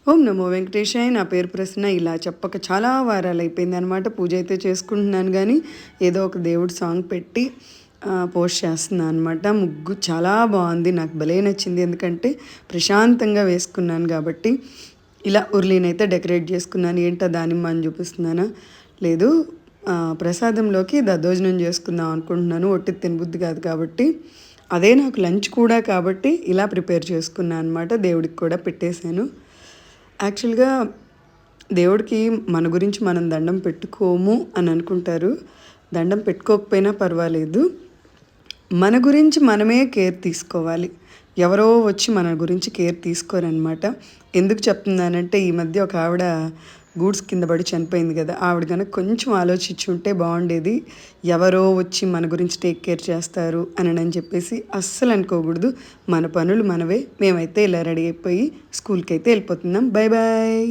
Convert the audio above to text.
ఓం నమో వెంకటేశాయ. నా పేరు ప్రసన్న. ఇలా చెప్పక చాలా వారాలైపోయిందనమాట. పూజ అయితే చేసుకుంటున్నాను కానీ ఏదో ఒక దేవుడి సాంగ్ పెట్టి పోస్ట్ చేస్తున్నాను అనమాట. ముగ్గు చాలా బాగుంది, నాకు భలే నచ్చింది. ఎందుకంటే ప్రశాంతంగా వేసుకున్నాను కాబట్టి. ఇలా ఉర్లీనైతే డెకరేట్ చేసుకున్నాను. ఏంటో దానిమ్మ అని చూపిస్తున్నానా? లేదు, ప్రసాదంలోకి దద్దోజనం చేసుకుందాం అనుకుంటున్నాను. ఒట్టి తినబుద్ధి కాదు కాబట్టి. అదే నాకు లంచ్ కూడా కాబట్టి ఇలా ప్రిపేర్ చేసుకున్నాను అనమాట. దేవుడికి కూడా పెట్టేశాను. యాక్చువల్గా దేవుడికి మన గురించి మనం దండం పెట్టుకోము అని అనుకుంటారు. దండం పెట్టుకోకపోయినా పర్వాలేదు, మన గురించి మనమే కేర్ తీసుకోవాలి. ఎవరో వచ్చి మన గురించి కేర్ తీసుకోరనమాట. ఎందుకు చెప్తున్నానంటే, ఈ మధ్య ఒక ఆవిడ గూడ్స్ కింద పడి చనిపోయింది కదా, ఆవిడ కనుక కొంచెం ఆలోచించి ఉంటే బాగుండేది. ఎవరో వచ్చి మన గురించి టేక్ కేర్ చేస్తారు అని చెప్పేసి అస్సలు అనుకోకూడదు. మన పనులు మనవే. మేమైతే ఇలా రెడీ అయిపోయి స్కూల్కి అయితే వెళ్ళిపోతున్నాం. Bye bye.